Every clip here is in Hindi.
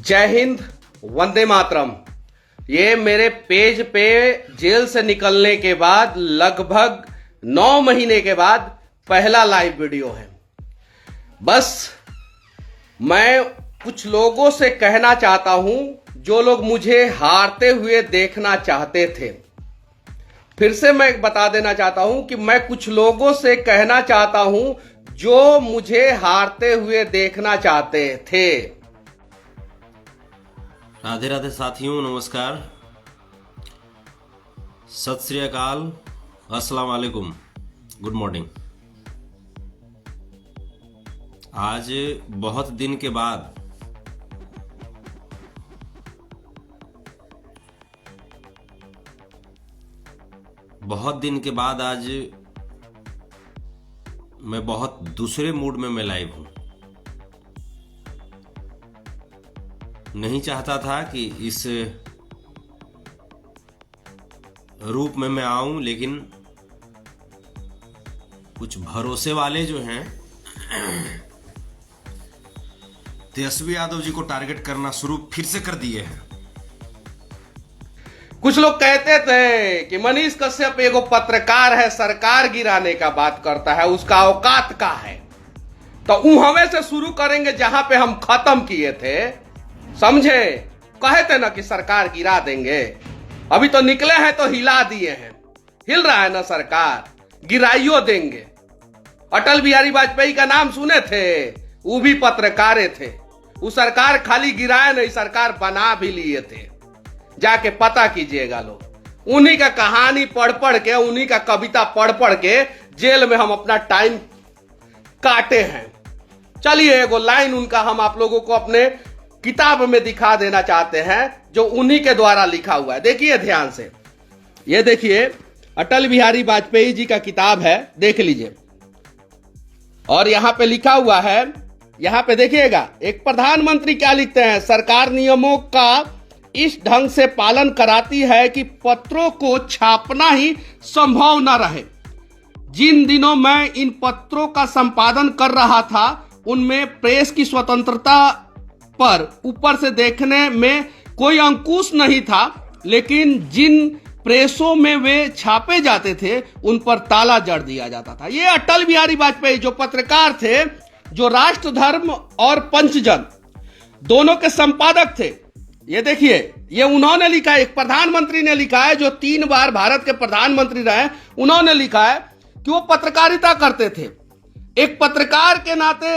जय हिंद, वंदे मातरम। ये मेरे पेज पे जेल से निकलने के बाद लगभग 9 महीने के बाद पहला लाइव वीडियो है। बस मैं कुछ लोगों से कहना चाहता हूं जो लोग मुझे हारते हुए देखना चाहते थे। फिर से मैं बता देना चाहता हूं कि मैं कुछ लोगों से कहना चाहता हूं जो मुझे हारते हुए देखना चाहते थे। राधे राधे साथियों, नमस्कार, सत श्री अकाल, अस्सलाम वालेकुम, गुड मॉर्निंग। आज बहुत दिन के बाद आज मैं बहुत दूसरे मूड में मैं लाइव हूं। नहीं चाहता था कि इस रूप में मैं आऊं, लेकिन कुछ भरोसे वाले जो हैं तेजस्वी यादव जी को टारगेट करना शुरू फिर से कर दिए हैं। कुछ लोग कहते थे कि मनीष कश्यप एगो पत्रकार है, सरकार गिराने का बात करता है, उसका औकात का है। तो उहवे से शुरू करेंगे जहां पे हम खत्म किए थे, समझे? कहे थे ना कि सरकार गिरा देंगे, अभी तो निकले हैं तो हिला दिए हैं। हिल रहा है ना सरकार, गिराइयो देंगे। अटल बिहारी वाजपेयी का नाम सुने थे? वो भी पत्रकारे थे। वो सरकार खाली गिराए नहीं, सरकार बना भी लिए थे। जाके पता कीजिएगा लोग। उन्हीं का कहानी पढ़ पढ़ के, उन्हीं का कविता पढ़ पढ़ के जेल में हम अपना टाइम काटे हैं। चलिए एगो लाइन उनका हम आप लोगों को अपने किताब में दिखा देना चाहते हैं, जो उन्हीं के द्वारा लिखा हुआ है। देखिए ध्यान से, ये देखिए अटल बिहारी वाजपेयी जी का किताब है, देख लीजिए। और यहां पे लिखा हुआ है, यहां पे देखिएगा, एक प्रधानमंत्री क्या लिखते हैं, सरकार नियमों का इस ढंग से पालन कराती है कि पत्रों को छापना ही संभव न रहे। जिन दिनों मैं इन पत्रों का संपादन कर रहा था, उनमें प्रेस की स्वतंत्रता पर ऊपर से देखने में कोई अंकुश नहीं था, लेकिन जिन प्रेसों में वे छापे जाते थे, उन पर ताला जड़ दिया जाता था। ये अटल बिहारी वाजपेयी जो पत्रकार थे, जो राष्ट्र धर्म और पंचजन दोनों के संपादक थे। ये देखिए, ये उन्होंने लिखा है, एक प्रधानमंत्री ने लिखा है जो 3 बार भारत के प्रधानमंत्री रहे। उन्होंने लिखा है कि वो पत्रकारिता करते थे। एक पत्रकार के नाते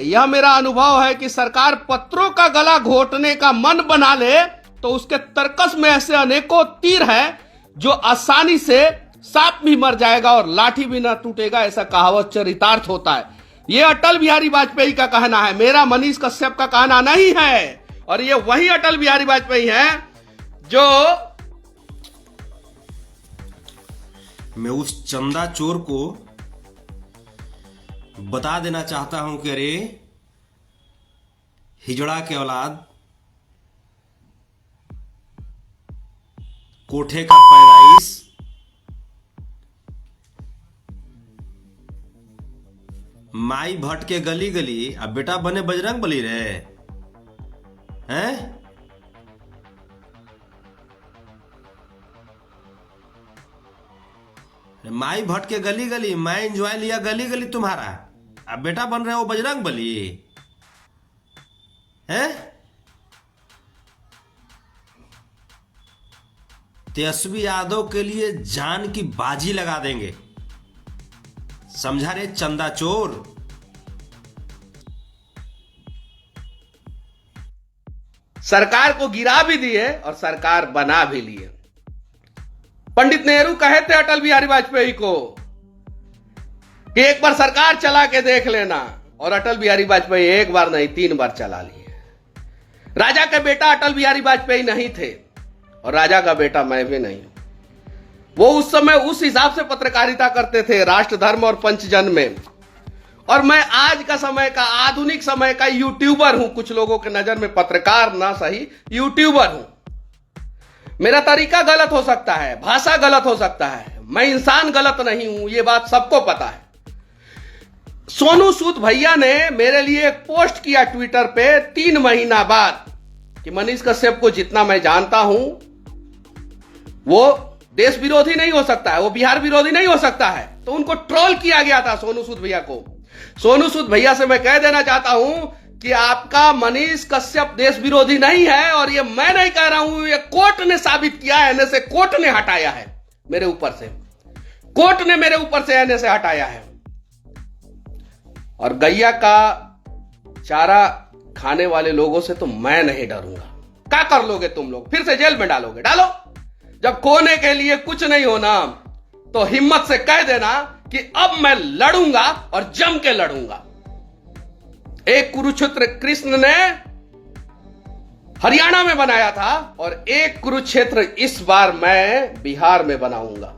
यह मेरा अनुभव है कि सरकार पत्रों का गला घोटने का मन बना ले तो उसके तरकस में ऐसे अनेकों तीर हैं जो आसानी से सांप भी मर जाएगा और लाठी भी ना टूटेगा। ऐसा कहावत चरितार्थ होता है। यह अटल बिहारी वाजपेयी का कहना है, मेरा मनीष कश्यप का कहना नहीं है। और ये वही अटल बिहारी वाजपेयी हैं जो मैं उस चंदा चोर को बता देना चाहता हूं कि अरे हिजड़ा के औलाद, कोठे का पैदाइश, माई भट्ट के गली गली, अब बेटा बने बजरंग बली रहे हैं। माई भट्ट के गली गली, मैं एंजॉय लिया गली गली तुम्हारा, अब बेटा बन रहे हो बजरंग बली हैं। तेजस्वी यादव के लिए जान की बाजी लगा देंगे, समझा रे चंदा चोर। सरकार को गिरा भी दिए और सरकार बना भी लिए। पंडित नेहरू कहे थे अटल बिहारी वाजपेयी को कि एक बार सरकार चला के देख लेना, और अटल बिहारी वाजपेयी एक बार नहीं 3 बार चला लिए। राजा का बेटा अटल बिहारी वाजपेयी नहीं थे, और राजा का बेटा मैं भी नहीं। वो उस समय उस हिसाब से पत्रकारिता करते थे, राष्ट्र धर्म और पंचजन में। और मैं आज का समय का, आधुनिक समय का यूट्यूबर हूं। कुछ लोगों के नजर में पत्रकार ना सही, यूट्यूबर हूं। मेरा तरीका गलत हो सकता है, भाषा गलत हो सकता है, मैं इंसान गलत नहीं हूं, ये बात सबको पता है। सोनू सूद भैया ने मेरे लिए एक पोस्ट किया ट्विटर पे 3 महीना बाद, कि मनीष कश्यप को जितना मैं जानता हूं वो देश विरोधी नहीं हो सकता है, वो बिहार विरोधी नहीं हो सकता है। तो उनको ट्रोल किया गया था सोनू सूद भैया को। सोनू सूद भैया से मैं कह देना चाहता हूं कि आपका मनीष कश्यप देश विरोधी नहीं है, और ये मैं नहीं कह रहा हूं, ये कोर्ट ने साबित किया है। एनए से कोर्ट ने हटाया है मेरे ऊपर से, कोर्ट ने मेरे ऊपर से एनए से हटाया है। और गैया का चारा खाने वाले लोगों से तो मैं नहीं डरूंगा। क्या कर लोगे तुम लोग? फिर से जेल में डालोगे? डालो। जब खोने के लिए कुछ नहीं होना तो हिम्मत से कह देना कि अब मैं लड़ूंगा और जम के लड़ूंगा। एक कुरुक्षेत्र कृष्ण ने हरियाणा में बनाया था और एक कुरुक्षेत्र इस बार मैं बिहार में बनाऊंगा।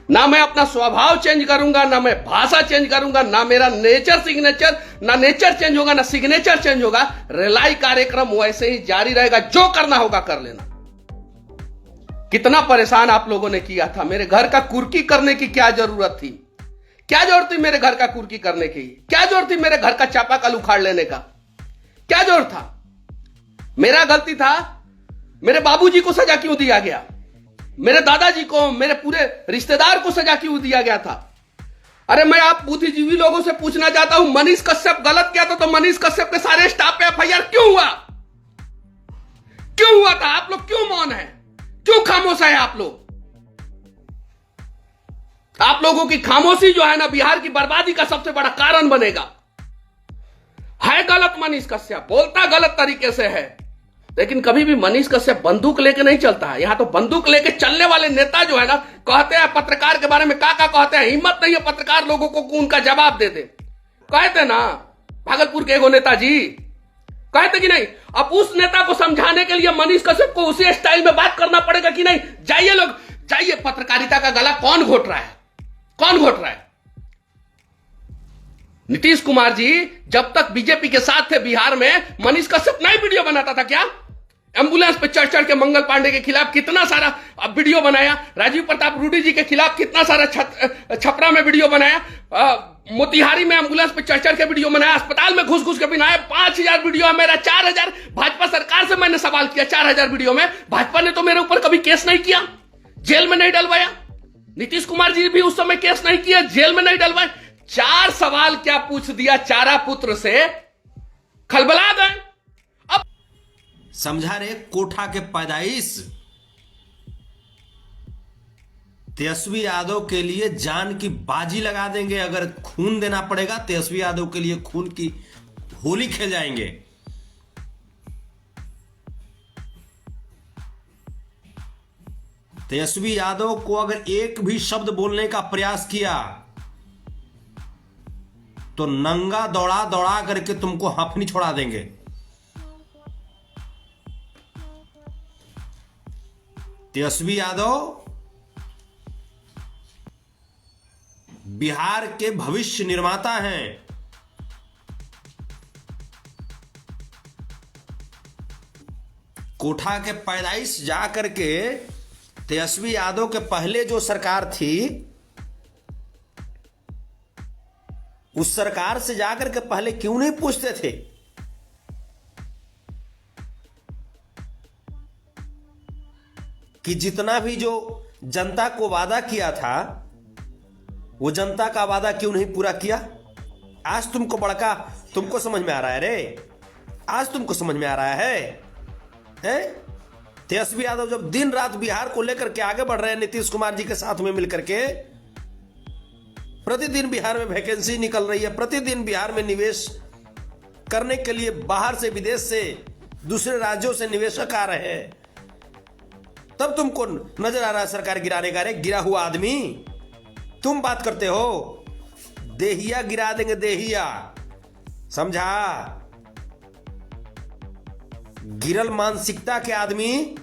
ना मैं अपना स्वभाव चेंज करूंगा, ना मैं भाषा चेंज करूंगा, ना मेरा नेचर चेंज होगा, ना सिग्नेचर चेंज होगा। रिलाई कार्यक्रम वैसे ही जारी रहेगा। जो करना होगा कर लेना। कितना परेशान आप लोगों ने किया था। मेरे घर का कुर्की करने की क्या जरूरत थी? क्या जरूरत थी मेरे घर का कुर्की करने की? क्या जरूरत थी मेरे घर का चापाकल उखाड़ लेने का? क्या जरूरत था? मेरा गलती था। मेरे बाबूजी को सजा क्यों दिया गया? मेरे दादाजी को, मेरे पूरे रिश्तेदार को सजा क्यों दिया गया था? अरे मैं आप बुद्धिजीवी लोगों से पूछना चाहता हूं, मनीष कश्यप गलत किया था तो मनीष कश्यप के सारे स्टाफ पे एफआईआर क्यों हुआ? क्यों हुआ था? आप लोग क्यों मौन है? क्यों खामोश है आप लोग? आप लोगों की खामोशी जो है ना बिहार की बर्बादी का सबसे बड़ा कारण बनेगा। है गलत मनीष कश्यप, बोलता गलत तरीके से है, लेकिन कभी भी मनीष कश्यप बंदूक लेके नहीं चलता है। यहां तो बंदूक लेके चलने वाले नेता जो है ना, कहते हैं पत्रकार के बारे में का कहते हैं, हिम्मत नहीं है पत्रकार लोगों को उनका जवाब दे दे। कहते ना भागलपुर के एगो नेताजी कहते कि नहीं। अब उस नेता को समझाने के लिए मनीष कश्यप को उसी स्टाइल में बात करना पड़ेगा कि नहीं। जाइए लोग, जाइए। पत्रकारिता का गला कौन घोट रहा है? कौन घोट रहा है? नीतीश कुमार जी जब तक बीजेपी के साथ थे बिहार में, मनीष कश्यप नई वीडियो बनाता था क्या? एम्बुलेंस पे चढ़ चढ़ के मंगल पांडे के खिलाफ कितना सारा वीडियो बनाया। राजीव प्रताप रूडी जी के खिलाफ कितना सारा छपरा में वीडियो बनाया। मोतिहारी में एम्बुलेंस पे चढ़ चढ़ के वीडियो बनाया। अस्पताल में घुस घुस के बनाया। 5000 वीडियो है मेरा। 4000 भाजपा सरकार से मैंने सवाल किया। 4000 वीडियो में भाजपा ने तो मेरे ऊपर कभी केस नहीं किया, जेल में नहीं डलवाया। नीतीश कुमार जी भी उस समय केस नहीं किया, जेल में नहीं डलवाए। 4 सवाल क्या पूछ दिया चारा पुत्र से, खलबला गए। अब समझा रे कोठा के पैदाइश। तेजस्वी यादव के लिए जान की बाजी लगा देंगे। अगर खून देना पड़ेगा तेजस्वी यादव के लिए खून की होली खेल जाएंगे। तेजस्वी यादव को अगर एक भी शब्द बोलने का प्रयास किया तो नंगा दौड़ा दौड़ा करके तुमको हफनी छोड़ा देंगे। तेजस्वी यादव बिहार के भविष्य निर्माता हैं। कोठा के पैदाइश जा करके तेजस्वी यादव के पहले जो सरकार थी उस सरकार से जाकर के पहले क्यों नहीं पूछते थे कि जितना भी जो जनता को वादा किया था वो जनता का वादा क्यों नहीं पूरा किया? आज तुमको समझ में आ रहा है रे? आज तुमको समझ में आ रहा है? तेजस्वी यादव जब दिन रात बिहार को लेकर के आगे बढ़ रहे हैं नीतीश कुमार जी के साथ में मिलकर के, प्रतिदिन बिहार में वैकेंसी निकल रही है, प्रतिदिन बिहार में निवेश करने के लिए बाहर से, विदेश से, दूसरे राज्यों से निवेशक आ रहे हैं, तब तुमको नजर आ रहा है सरकार गिराने का। रे गिरा हुआ आदमी तुम बात करते हो, देहिया गिरा देंगे, देहिया, समझा? गिरल मानसिकता के आदमी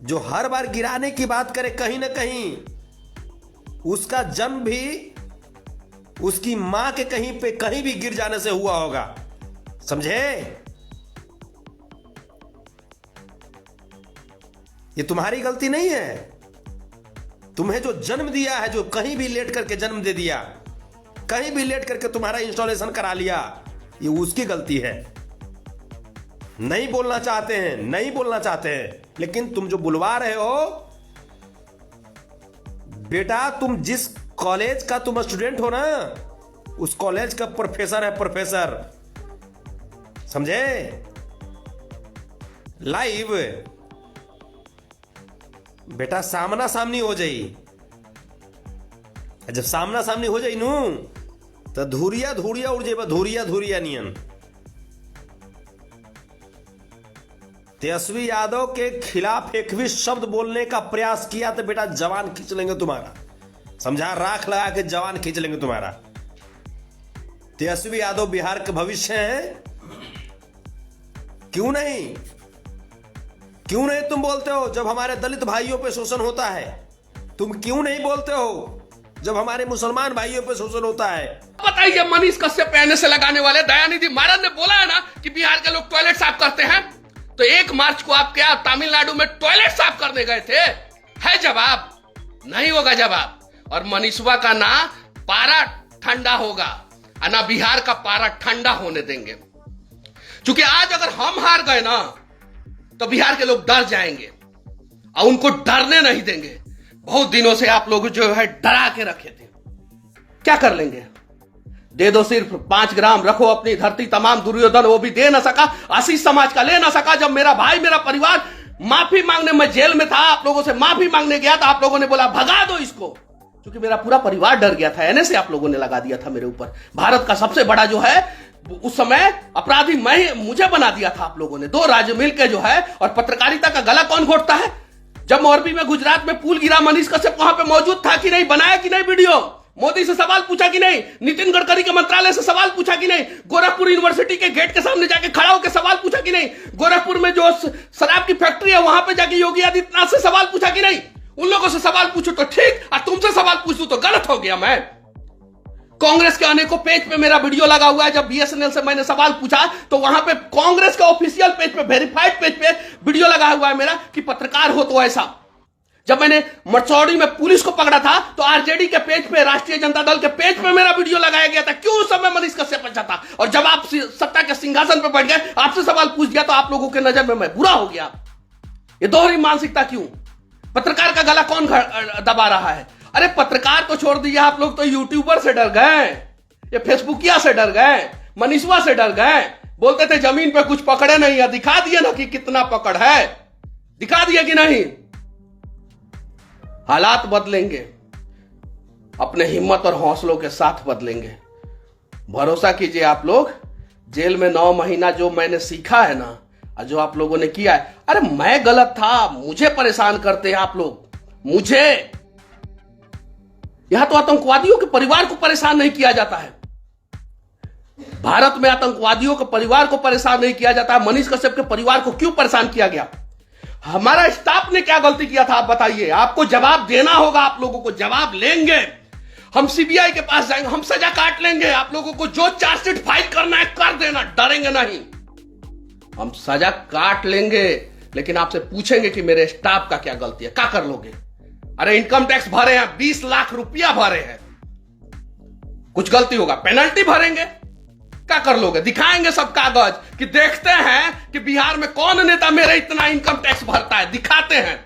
जो हर बार गिराने की बात करे, कहीं ना कहीं उसका जन्म भी उसकी मां के कहीं भी गिर जाने से हुआ होगा, समझे? ये तुम्हारी गलती नहीं है। तुम्हें जो जन्म दिया है, जो कहीं भी लेट करके जन्म दे दिया, कहीं भी लेट करके तुम्हारा इंस्टॉलेशन करा लिया, ये उसकी गलती है। नहीं बोलना चाहते हैं, नहीं बोलना चाहते हैं, लेकिन तुम जो बुलवा रहे हो बेटा, तुम जिस कॉलेज का तुम स्टूडेंट हो ना, उस कॉलेज का प्रोफेसर है, प्रोफेसर, समझे? लाइव बेटा सामना सामनी हो जाई। जब सामना सामनी हो जाई नू तो धूरिया धूरिया उड़ जाए, धूरिया धूरिया नियन। तेजस्वी यादव के खिलाफ एक भी शब्द बोलने का प्रयास किया तो बेटा जवान खींच लेंगे तुम्हारा, समझा? राख लगा के जवान खींच लेंगे तुम्हारा। तेजस्वी यादव बिहार के भविष्य हैं। क्यों नहीं, क्यों नहीं तुम बोलते हो जब हमारे दलित भाइयों पे शोषण होता है? तुम क्यों नहीं बोलते हो जब हमारे मुसलमान भाइयों पे शोषण होता है? बताइए, मनीष कश्यप पहने से लगाने वाले दयानिधि मारन ने बोला है ना कि बिहार के लोग टॉयलेट साफ करते हैं, तो 1 मार्च को आप क्या तमिलनाडु में टॉयलेट साफ करने गए थे? है जवाब? नहीं होगा जवाब। और मनीषवा का ना पारा ठंडा होगा और ना बिहार का पारा ठंडा होने देंगे। क्योंकि आज अगर हम हार गए ना तो बिहार के लोग डर जाएंगे और उनको डरने नहीं देंगे। बहुत दिनों से आप लोग जो है डरा के रखे थे, क्या कर लेंगे? दे दो सिर्फ 5 ग्राम, रखो अपनी धरती तमाम, दुर्योधन वो भी दे ना सका, आशीष समाज का ले ना सका। जब मेरा भाई मेरा परिवार माफी मांगने, मैं जेल में था, आप लोगों से माफी मांगने गया तो आप लोगों ने बोला भगा दो इसको, क्योंकि मेरा पूरा परिवार डर गया था। एनएसए आप लोगों ने लगा दिया था मेरे ऊपर। भारत का सबसे बड़ा जो है उस समय अपराधी मुझे बना दिया था आप लोगों ने। 2 राज्य मिलकर जो है, और पत्रकारिता का गला कौन घोटता है? जब मोरबी में गुजरात में पुल गिरा, मनीष कश्यप वहां पे मौजूद था कि नहीं? बनाया कि नहीं वीडियो? मोदी से सवाल पूछा कि नहीं? नितिन गडकरी के मंत्रालय से सवाल पूछा कि नहीं? गोरखपुर यूनिवर्सिटी के गेट के सामने जाके खड़ा होकर सवाल पूछा कि नहीं? गोरखपुर में जो शराब की फैक्ट्री है वहां पे जाके योगी आदित्यनाथ से सवाल पूछा कि नहीं? उन लोगों से सवाल पूछो तो ठीक, और तुमसे सवाल पूछूं तो गलत हो गया। मैं कांग्रेस के अनेकों पेज पे मेरा वीडियो लगा हुआ है। जब बीएसएनएल से मैंने सवाल पूछा तो वहां पे कांग्रेस के ऑफिशियल पेज पे, वेरीफाइड पेज पे वीडियो लगा हुआ है मेरा कि पत्रकार हो तो ऐसा। जब मैंने मरचौड़ी में पुलिस को पकड़ा था तो आरजेडी के पेज पे, राष्ट्रीय जनता दल के पेज पे मेरा वीडियो लगाया गया था। क्यों उस समय मनीष कश्यप अच्छा था? और जब आप सत्ता के सिंहासन पर बैठ गए, आपसे सवाल पूछ दिया तो आप लोगों के नजर में मैं बुरा हो गया। ये दोहरी मानसिकता क्यों? पत्रकार का गला कौन दबा रहा है? अरे पत्रकार तो छोड़ दीजिए, आप लोग तो यूट्यूबर से डर गए, ये फेसबुकिया से डर गए, मनीषवा से डर गए। बोलते थे जमीन पे कुछ पकड़े नहीं है, दिखा दिए ना कि कितना पकड़ है, दिखा दिया कि नहीं? हालात बदलेंगे, अपने हिम्मत और हौसलों के साथ बदलेंगे। भरोसा कीजिए आप लोग। जेल में 9 महीना जो मैंने सीखा है ना, और जो आप लोगों ने किया है, अरे मैं गलत था, मुझे परेशान करते हैं आप लोग, मुझे। यहां तो आतंकवादियों के परिवार को परेशान नहीं किया जाता है। भारत में आतंकवादियों के परिवार को परेशान नहीं किया जाता है। मनीष कश्यप के परिवार को क्यों परेशान किया गया? हमारा स्टाफ ने क्या गलती किया था आप बताइए? आपको जवाब देना होगा, आप लोगों को जवाब लेंगे। हम सीबीआई के पास जाएंगे, हम सजा काट लेंगे। आप लोगों को जो चार्जशीट फाइल करना है कर देना, डरेंगे नहीं। हम सजा काट लेंगे, लेकिन आपसे पूछेंगे कि मेरे स्टाफ का क्या गलती है, क्या कर लोगे? अरे इनकम टैक्स भरे हैं, 20 लाख रुपया भरे हैं, कुछ गलती होगा पेनल्टी भरेंगे, क्या कर लोगे? दिखाएंगे सब कागज कि देखते हैं कि बिहार में कौन नेता मेरे इतना इनकम टैक्स भरता है, दिखाते हैं।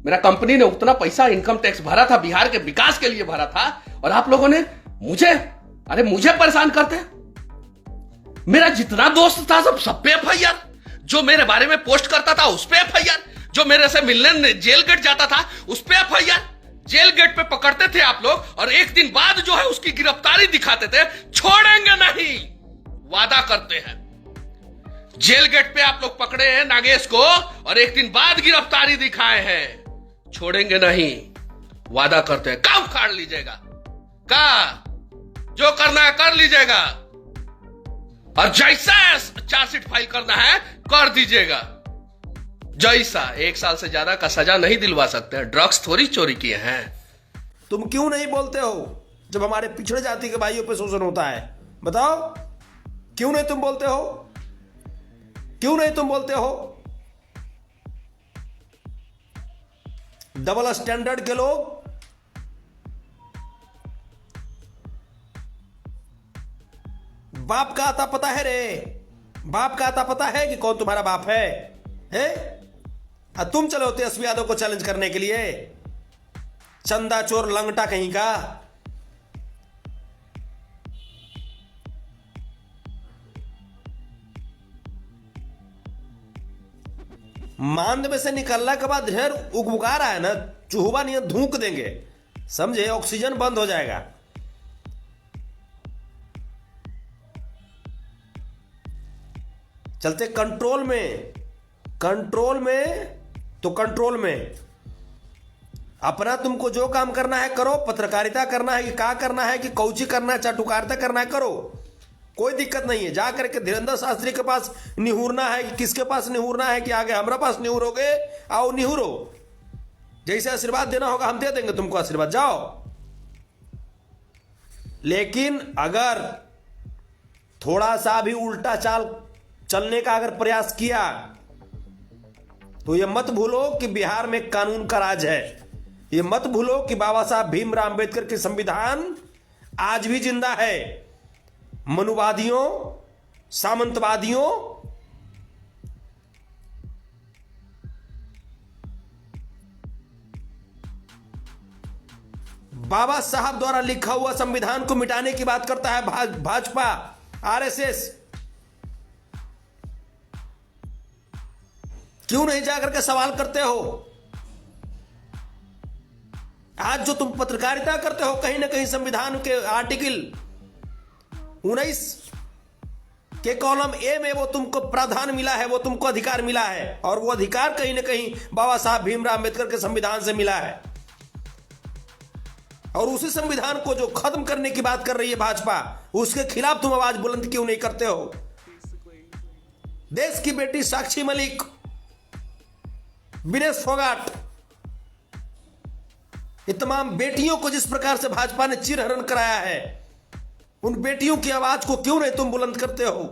मेरा कंपनी ने उतना पैसा इनकम टैक्स भरा था, बिहार के विकास के लिए भरा था, और आप लोगों ने मुझे परेशान करते हैं। मेरा जितना दोस्त था सब पे एफआईआर, जो मेरे बारे में पोस्ट करता था उस पे एफआईआर, जो मेरे से मिलने जेल गेट जाता था उस पे एफआईआर। जेल गेट पे पकड़ते थे आप लोग, और एक दिन बाद जो है उसकी गिरफ्तारी दिखाते थे। छोड़ेंगे नहीं, वादा करते हैं। जेल गेट पे आप लोग पकड़े हैं नागेश को, और एक दिन बाद गिरफ्तारी दिखाए हैं। छोड़ेंगे नहीं, वादा करते हैं। का उखाड़ लीजिएगा, का जो करना है कर लीजिएगा, और जैसा चार्जशीट फाइल करना है कर दीजिएगा। जैसा 1 साल से ज्यादा का सजा नहीं दिलवा सकते हैं, ड्रग्स थोड़ी चोरी किए हैं। तुम क्यों नहीं बोलते हो जब हमारे पिछड़े जाति के भाइयों पे शोषण होता है? बताओ, क्यों नहीं तुम बोलते हो? क्यों नहीं तुम बोलते हो? डबल स्टैंडर्ड के लोग, बाप का आता पता है रे, बाप का आता पता है कि कौन तुम्हारा बाप है? तुम चले हो तेजस्वी यादव को चैलेंज करने के लिए, चंदा चोर लंगटा कहीं का। मांद में से निकलने के बाद ढेर उगबुगा रहा है ना, चूहवा नहीं धूक देंगे, समझे? ऑक्सीजन बंद हो जाएगा। चलते कंट्रोल में, कंट्रोल में तो कंट्रोल में अपना तुमको जो काम करना है करो, पत्रकारिता करना है कि क्या करना है कि कौची करना है, चाटुकारिता करना है करो, कोई दिक्कत नहीं है। जा करके धीरेन्द्र शास्त्री के पास निहुरना है कि किसके पास निहुरना है कि आगे हमारा पास निहुरोगे, आओ निहुरो, जैसे आशीर्वाद देना होगा हम दे देंगे तुमको आशीर्वाद, जाओ। लेकिन अगर थोड़ा सा भी उल्टा चाल चलने का अगर प्रयास किया तो यह मत भूलो कि बिहार में कानून का राज है। यह मत भूलो कि बाबा साहब भीमराव अंबेडकर के संविधान आज भी जिंदा है। मनुवादियों, सामंतवादियों, बाबा साहब द्वारा लिखा हुआ संविधान को मिटाने की बात करता है भाजपा, आरएसएस। क्यों नहीं जाकर के सवाल करते हो? आज जो तुम पत्रकारिता करते हो, कहीं ना कहीं संविधान के आर्टिकल 19 के कॉलम ए में वो तुमको प्रावधान मिला है, वो तुमको अधिकार मिला है, और वो अधिकार कहीं ना कहीं बाबा साहब भीमराव अंबेडकर के संविधान से मिला है। और उसी संविधान को जो खत्म करने की बात कर रही है भाजपा, उसके खिलाफ तुम आवाज बुलंद क्यों नहीं करते हो? देश की बेटी साक्षी मलिक, विनेश फोगाट, ये तमाम बेटियों को जिस प्रकार से भाजपा ने चिरहरण कराया है, उन बेटियों की आवाज को क्यों नहीं तुम बुलंद करते हो?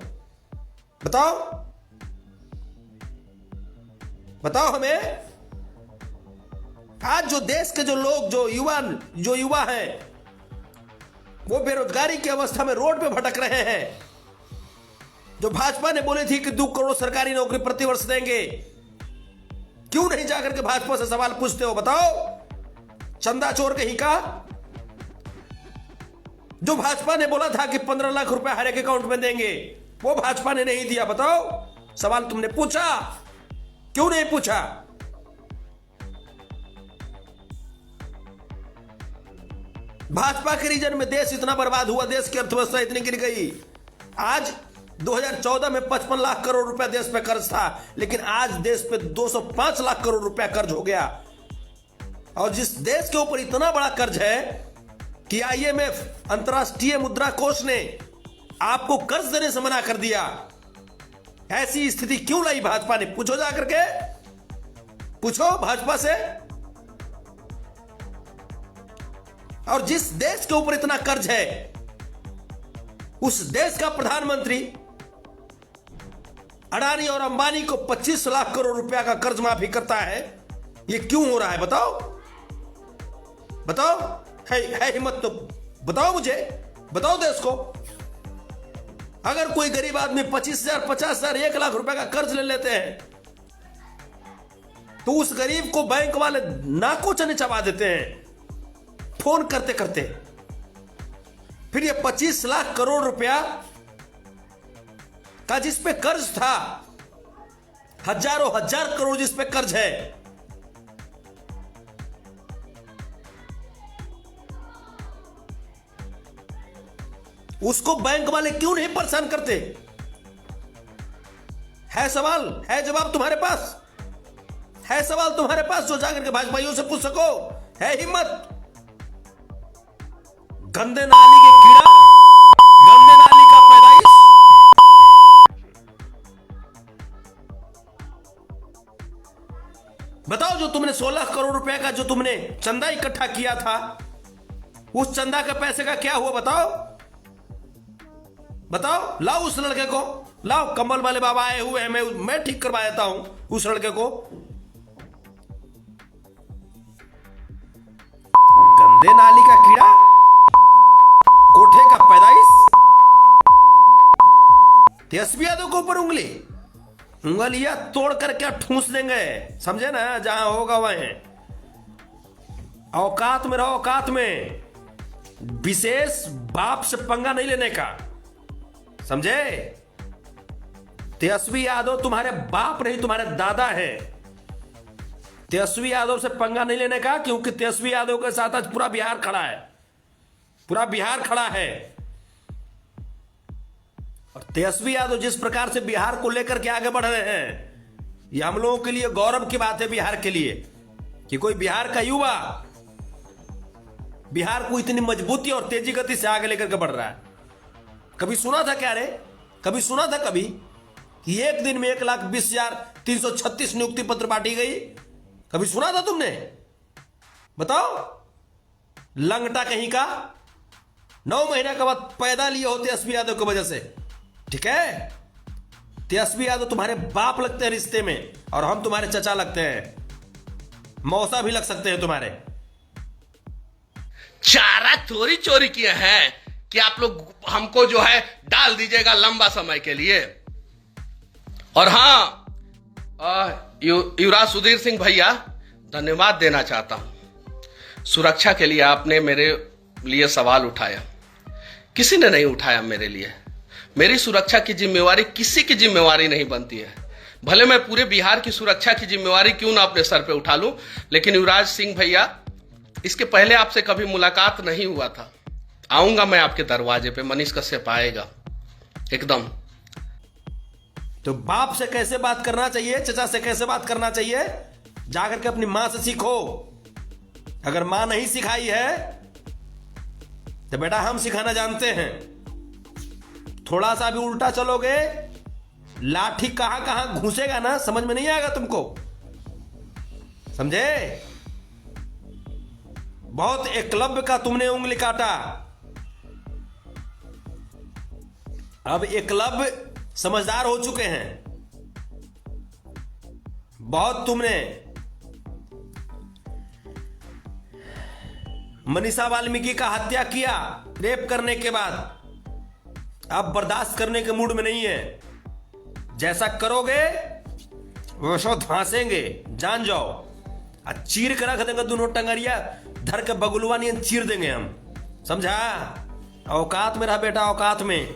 बताओ, बताओ हमें। आज जो देश के जो लोग, जो युवा हैं, वो बेरोजगारी की अवस्था में रोड पे भटक रहे हैं। जो भाजपा ने बोली थी कि 2 करोड़ सरकारी नौकरी प्रतिवर्ष देंगे, क्यों नहीं जाकर के भाजपा से सवाल पूछते हो? बताओ, चंदा चोर कहीं का। जो भाजपा ने बोला था कि 15 लाख रुपए हर एक अकाउंट में देंगे, वो भाजपा ने नहीं दिया। बताओ, सवाल तुमने पूछा? क्यों नहीं पूछा? भाजपा के रीजन में देश इतना बर्बाद हुआ, देश की अर्थव्यवस्था इतनी गिर गई। आज 2014 में 55 लाख करोड़ रुपया देश पे कर्ज था, लेकिन आज देश पे 205 लाख करोड़ रुपया कर्ज हो गया। और जिस देश के ऊपर इतना बड़ा कर्ज है कि आईएमएफ, अंतर्राष्ट्रीय मुद्रा कोष ने आपको कर्ज देने से मना कर दिया, ऐसी स्थिति क्यों लाई भाजपा ने? पूछो जाकर के, पूछो भाजपा से। और जिस देश के ऊपर इतना कर्ज है, उस देश का प्रधानमंत्री अडानी और अंबानी को 25 लाख करोड़ रुपया का कर्ज माफी करता है। ये क्यों हो रहा है? बताओ, बताओ, है हिम्मत तो बताओ मुझे, बताओ देश को। अगर कोई गरीब आदमी 25,000, 50,000, 1 लाख रुपए का कर्ज ले लेते हैं, तो उस गरीब को बैंक वाले नाकों चने चबा देते हैं फोन करते करते। फिर ये 25 लाख करोड़ रुपया का जिस पे कर्ज था, हजारों हजार करोड़ जिस पे कर्ज है, उसको बैंक वाले क्यों नहीं परेशान करते? है सवाल, है जवाब तुम्हारे पास? है सवाल तुम्हारे पास जो जाकर के भाजपाइयों से पूछ सको? है हिम्मत? गंदे नाली के कीड़ा, गंदे नाली का पैदाइश। बताओ, जो तुमने 16 करोड़ रुपए का जो तुमने चंदा इकट्ठा किया था, उस चंदा के पैसे का क्या हुआ? बताओ, बताओ। लाओ उस लड़के को, लाओ, कम्बल वाले बाबा आए हुए हैं, मैं ठीक करवा देता हूं उस लड़के को। गंदे नाली का कीड़ा, कोठे का पैदाइश। तेजस्वी यादव के ऊपर उंगलियां तोड़ करके ठूस देंगे, समझे ना, जहां होगा वहीं। औकात में रहो, औकात में। विशेष बाप से पंगा नहीं लेने का, समझे। तेजस्वी यादव तुम्हारे बाप नहीं, तुम्हारे दादा है। तेजस्वी यादव से पंगा नहीं लेने का, क्योंकि तेजस्वी यादव के साथ आज पूरा बिहार खड़ा है, पूरा बिहार खड़ा है। और तेजस्वी यादव जिस प्रकार से बिहार को लेकर के आगे बढ़ रहे हैं, यह हम लोगों के लिए गौरव की बात है, बिहार के लिए, कि कोई बिहार का युवा बिहार को इतनी मजबूती और तेजी गति से आगे लेकर के बढ़ रहा है। कभी सुना था क्या रे? कभी सुना था कभी कि एक दिन में 1,20,336 नियुक्ति पत्र बांटी गई? कभी सुना था तुमने? बताओ। लंगटा कहीं का 9 महीने के बाद पैदा लिए हो तेजस्वी यादव की वजह से, ठीक है। तेजस्वी यादव तुम्हारे बाप लगते हैं रिश्ते में, और हम तुम्हारे चचा लगते हैं, मौसा भी लग सकते हैं तुम्हारे। चारा चोरी चोरी किए हैं कि आप लोग हमको जो है डाल दीजिएगा लंबा समय के लिए। और हाँ, युवराज सुधीर सिंह भैया, धन्यवाद देना चाहता हूं। सुरक्षा के लिए आपने मेरे लिए सवाल उठाया, किसी ने नहीं उठाया मेरे लिए। मेरी सुरक्षा की जिम्मेवारी किसी की जिम्मेवारी नहीं बनती है। भले मैं पूरे बिहार की सुरक्षा की जिम्मेवारी क्यों ना अपने सर पे उठा लूं, लेकिन युवराज सिंह भैया, इसके पहले आपसे कभी मुलाकात नहीं हुआ था। आऊंगा मैं आपके दरवाजे पे, मनीष कश्यप आएगा एकदम। तो बाप से कैसे बात करना चाहिए, चचा से कैसे बात करना चाहिए, जाकर के अपनी मां से सीखो। अगर मां नहीं सिखाई है तो बेटा हम सिखाना जानते हैं। थोड़ा सा भी उल्टा चलोगे, लाठी कहां कहां घुसेगा ना, समझ में नहीं आएगा तुमको, समझे। बहुत एकलव्य का तुमने उंगली काटा। अब एकलव्य समझदार हो चुके हैं। बहुत तुमने मनीषा वाल्मीकि का हत्या किया रेप करने के बाद, अब बर्दाश्त करने के मूड में नहीं है। जैसा करोगे वैसा धांसेंगे, जान जाओ। चीर के रख देंगे, दोनों टंगरिया धर के बगुलवा नहीं चीर देंगे हम, समझा। औकात में रहा बेटा, औकात में।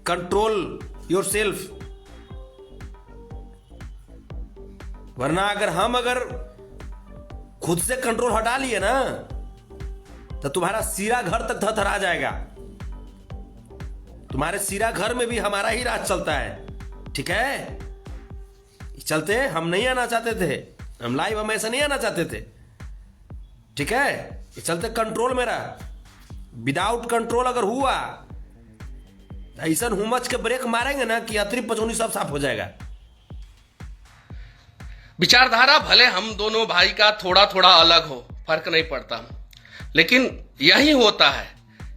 कंट्रोल योरसेल्फ, वरना अगर खुद से कंट्रोल हटा लिए ना तो तुम्हारा सीरा घर तक थरथरा जाएगा। तुम्हारे सीरा घर में भी हमारा ही राज चलता है, ठीक है। चलते हम नहीं आना चाहते थे, हम लाइव हम ऐसा नहीं आना चाहते थे, ठीक है। चलते कंट्रोल में रहा। विदाउट कंट्रोल अगर हुआ, ऐसा हुमच के ब्रेक मारेंगे ना कि अतरी पचौनी सब साफ हो जाएगा। विचारधारा भले हम दोनों भाई का थोड़ा थोड़ा अलग हो, फर्क नहीं पड़ता, लेकिन यही होता है,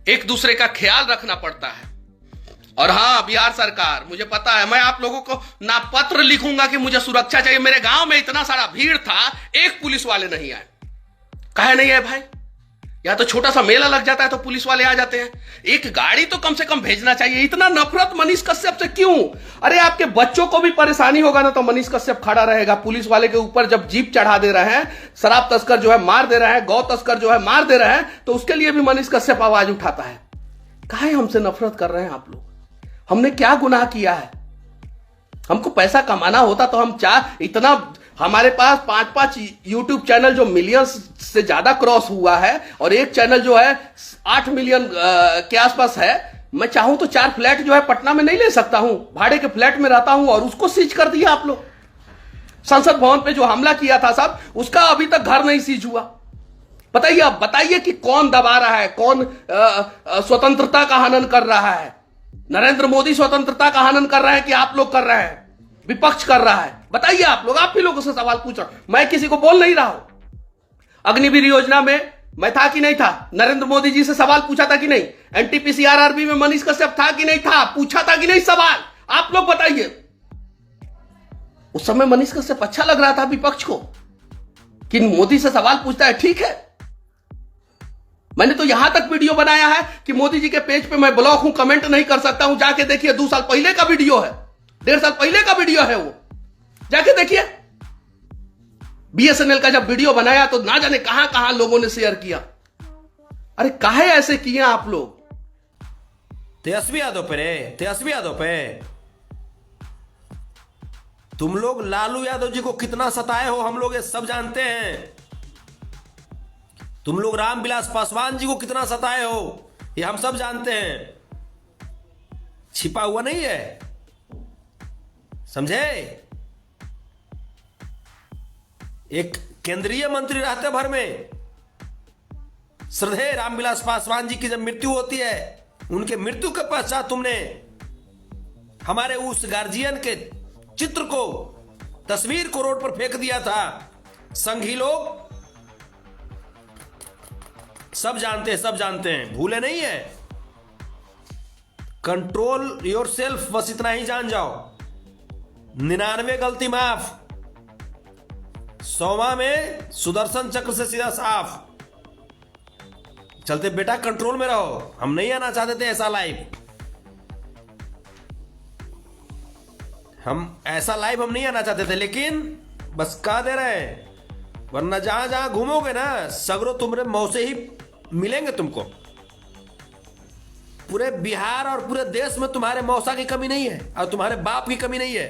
एक दूसरे का ख्याल रखना पड़ता है। और हाँ, बिहार सरकार, मुझे पता है, मैं आप लोगों को ना पत्र लिखूंगा कि मुझे सुरक्षा चाहिए। मेरे गांव में इतना सारा भीड़ था, एक पुलिस वाले नहीं आए। काहे नहीं आए भाई? या तो छोटा सा मेला लग जाता है तो पुलिस वाले आ जाते हैं। एक गाड़ी तो कम से कम भेजना चाहिए। इतना नफरत मनीष कश्यप से क्यों? अरे आपके बच्चों को भी परेशानी होगा ना तो मनीष कश्यप खड़ा रहेगा। पुलिस वाले के ऊपर जब जीप चढ़ा दे रहे हैं, शराब तस्कर जो है मार दे रहे हैं, गौ तस्कर जो है मार दे रहे हैं, तो उसके लिए भी मनीष कश्यप आवाज उठाता है। काहे हमसे नफरत कर रहे हैं आप लोग? हमने क्या गुनाह किया है? हमको पैसा कमाना होता तो हम इतना, हमारे पास 5-5 यूट्यूब चैनल जो मिलियंस से ज्यादा क्रॉस हुआ है, और एक चैनल जो है 8 मिलियन के आसपास है। मैं चाहूं तो 4 फ्लैट जो है पटना में नहीं ले सकता हूं, भाड़े के फ्लैट में रहता हूं, और उसको सीज कर दिया आप लोग। संसद भवन पे जो हमला किया था साहब, उसका अभी तक घर नहीं सीज हुआ। बताइए, अब बताइए कि कौन दबा रहा है, कौन स्वतंत्रता का हनन कर रहा है? नरेंद्र मोदी स्वतंत्रता का हनन कर रहे हैं कि आप लोग कर रहे हैं? विपक्ष कर रहा है? बताइए आप लोग, आप ही लोगों से सवाल पूछ रहा हूं, मैं किसी को बोल नहीं रहा हूं। अग्निवीर योजना में मैं था कि नहीं था? नरेंद्र मोदी जी से सवाल पूछा था कि नहीं? एनटीपीसी आरआरबी में मनीष कश्यप था कि नहीं था? पूछा था कि नहीं सवाल? आप लोग बताइए। उस समय मनीष कश्यप अच्छा लग रहा था विपक्ष को कि मोदी से सवाल पूछता है, ठीक है। मैंने तो यहां तक वीडियो बनाया है कि मोदी जी के पेज पे मैं ब्लॉक हूं, कमेंट नहीं कर सकता हूं। जाके देखिए, 2 साल पहले का वीडियो है, 1.5 साल पहले का वीडियो है, वो जाके देखिए। बीएसएनएल का जब वीडियो बनाया तो ना जाने कहां कहां लोगों ने शेयर किया। अरे काहे ऐसे किए आप लोग? तेजस्वी यादव पे रे, तेजस्वी यादव पे तुम लोग लालू यादव जी को कितना सताए हो, हम लोग ये सब जानते हैं। तुम लोग रामविलास पासवान जी को कितना सताए हो, ये हम सब जानते हैं। छिपा हुआ नहीं है, समझे? एक केंद्रीय मंत्री रहते भर में श्रद्धेय रामविलास पासवान जी की जब मृत्यु होती है, उनके मृत्यु के पश्चात तुमने हमारे उस गार्जियन के चित्र को, तस्वीर को रोड पर फेंक दिया था। संघी लोग सब जानते हैं, सब जानते हैं, भूले नहीं है। कंट्रोल योरसेल्फ, बस इतना ही जान जाओ। 99 गलती माफ, 100वां में सुदर्शन चक्र से सीधा साफ। चलते बेटा, कंट्रोल में रहो। हम नहीं आना चाहते थे ऐसा लाइव, हम ऐसा लाइव हम नहीं आना चाहते थे, लेकिन बस कह दे रहे हैं, वरना जहां जहां घूमोगे ना, सगरो तुम्हारे मौसे ही मिलेंगे तुमको। पूरे बिहार और पूरे देश में तुम्हारे मौसा की कमी नहीं है और तुम्हारे बाप की कमी नहीं है।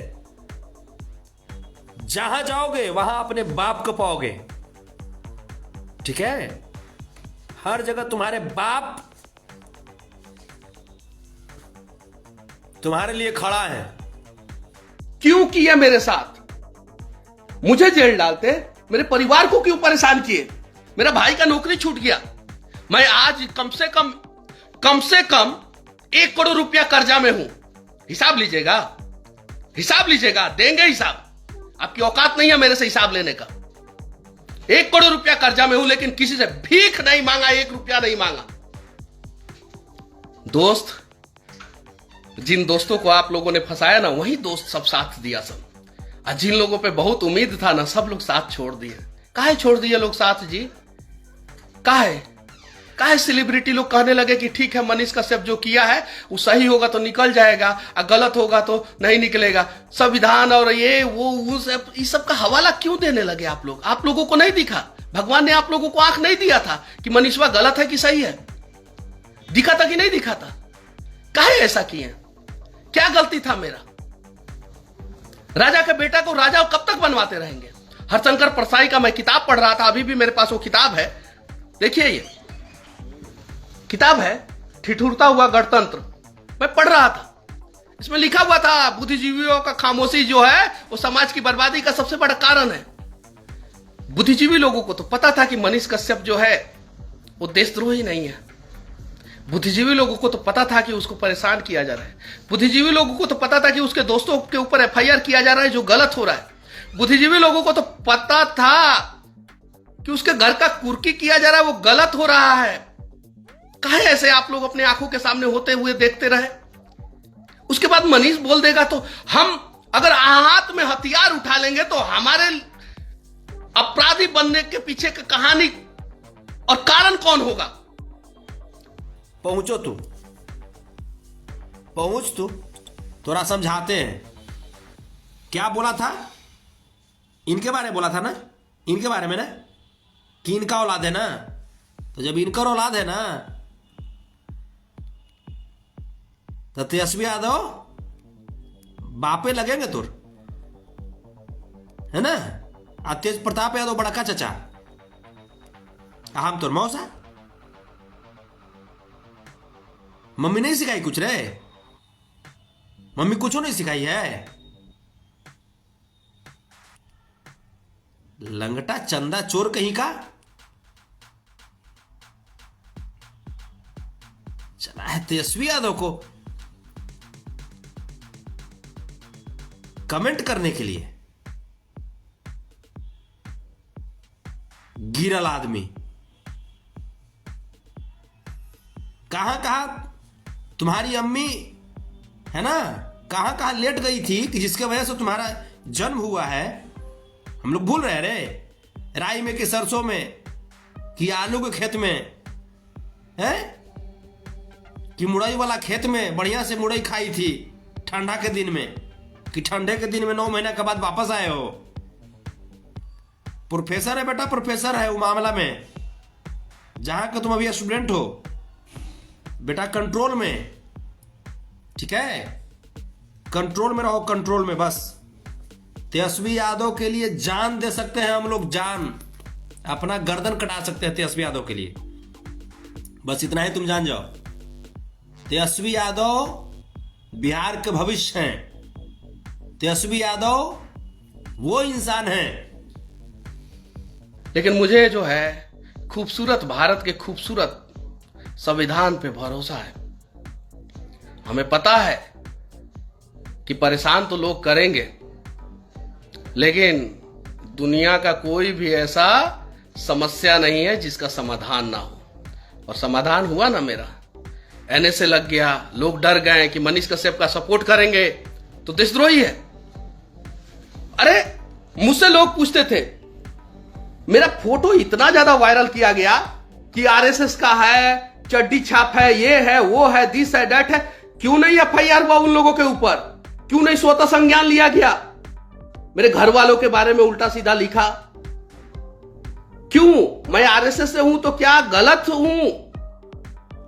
जहां जाओगे वहां अपने बाप को पाओगे, ठीक है? हर जगह तुम्हारे बाप तुम्हारे लिए खड़ा है। क्यों किया मेरे साथ? मुझे जेल डालते, मेरे परिवार को क्यों परेशान किए? मेरा भाई का नौकरी छूट गया, मैं आज कम से कम 1 करोड़ रुपया कर्जा में हूं। हिसाब लीजिएगा, हिसाब लीजिएगा, देंगे हिसाब। आपकी औकात नहीं है मेरे से हिसाब लेने का। 1 करोड़ रुपया कर्जा में हूं, लेकिन किसी से भीख नहीं मांगा, 1 रुपया नहीं मांगा। दोस्त, जिन दोस्तों को आप लोगों ने फंसाया ना, वही दोस्त सब साथ दिया सब। और जिन लोगों पे बहुत उम्मीद था ना, सब लोग साथ छोड़ दिए। काहे छोड़ दिए लोग साथ जी? काहे सेलिब्रिटी लोग कहने लगे कि ठीक है, मनीष कश्यप जो किया है वो सही होगा तो निकल जाएगा और गलत होगा तो नहीं निकलेगा। संविधान और ये वो सब का हवाला क्यों देने लगे आप लोग? आप लोगों को नहीं दिखा? भगवान ने आप लोगों को आंख नहीं दिया था कि मनीषवा गलत है कि सही है? दिखा था कि नहीं दिखा था? काहे ऐसा किए? क्या गलती था मेरा? राजा के बेटा को राजा कब तक बनवाते रहेंगे? हरशंकर परसाई का मैं किताब पढ़ रहा था, अभी भी मेरे पास वो किताब है। देखिए, ये किताब है ठिठुरता हुआ गणतंत्र, मैं पढ़ रहा था। इसमें लिखा हुआ था, बुद्धिजीवियों का खामोशी जो है वो समाज की बर्बादी का सबसे बड़ा कारण है। बुद्धिजीवी लोगों को तो पता था कि मनीष कश्यप जो है वो देशद्रोही नहीं है। बुद्धिजीवी लोगों को तो पता था कि उसको परेशान किया जा रहा है। बुद्धिजीवी लोगों को तो पता था कि उसके दोस्तों के ऊपर एफआईआर किया जा रहा है जो गलत हो रहा है। बुद्धिजीवी लोगों को तो पता था कि उसके घर का कुर्की किया जा रहा है, वो गलत हो रहा है। काहे ऐसे आप लोग अपने आंखों के सामने होते हुए देखते रहे? उसके बाद मनीष बोल देगा तो हम अगर हाथ में हथियार उठा लेंगे तो हमारे अपराधी बनने के पीछे की कहानी और कारण कौन होगा? पहुंचो तू, पहुंच तू, थोड़ा समझाते हैं। क्या बोला था? इनके बारे में बोला था ना, इनके बारे में ना, कि इनका औलाद है ना। तो जब इनका औलाद है ना, तो तेजस्वी यादव बापे लगेंगे तुर, है ना? आ तेज प्रताप यादव बड़का चचा, हम तुर मौसा। मम्मी नहीं सिखाई कुछ रे? मम्मी कुछ नहीं सिखाई है। लंगटा चंदा चोर कहीं का चला है तेजस्वी यादव को कमेंट करने के लिए। गिरल आदमी कहां तुम्हारी अम्मी है ना, कहां लेट गई थी कि जिसके वजह से तुम्हारा जन्म हुआ है। हम लोग भूल रहे रे? राई में कि सरसों में कि आलू के खेत में है कि मुड़ई वाला खेत में बढ़िया से मुड़ई खाई थी ठंडा के दिन में, कि ठंडे के दिन में 9 महीना के बाद वापस आए हो। प्रोफेसर है बेटा, प्रोफेसर है वो मामला में, जहां के तुम अभी स्टूडेंट हो बेटा। कंट्रोल में, ठीक है, कंट्रोल में रहो, कंट्रोल में। बस तेजस्वी यादव के लिए जान दे सकते हैं हम लोग, जान, अपना गर्दन कटा सकते हैं तेजस्वी यादव के लिए। बस इतना ही तुम जान जाओ, तेजस्वी यादव बिहार के भविष्य हैं। तेजस्वी यादव वो इंसान हैं। लेकिन मुझे जो है खूबसूरत भारत के खूबसूरत संविधान पे भरोसा है। हमें पता है कि परेशान तो लोग करेंगे, लेकिन दुनिया का कोई भी ऐसा समस्या नहीं है जिसका समाधान ना हो। और समाधान हुआ ना मेरा, एनएसए लग गया, लोग डर गए कि मनीष कश्यप का सपोर्ट करेंगे तो देशद्रोही है। अरे मुझसे लोग पूछते थे, मेरा फोटो इतना ज्यादा वायरल किया गया कि आरएसएस का है, चड्डी छाप है, ये है, वो है, दिस है, डैट है, क्यों नहीं एफआईआर हुआ उन लोगों के ऊपर? क्यों नहीं स्वतः संज्ञान लिया गया? मेरे घर वालों के बारे में उल्टा सीधा लिखा क्यों? मैं आरएसएस से हूं तो क्या गलत हूं?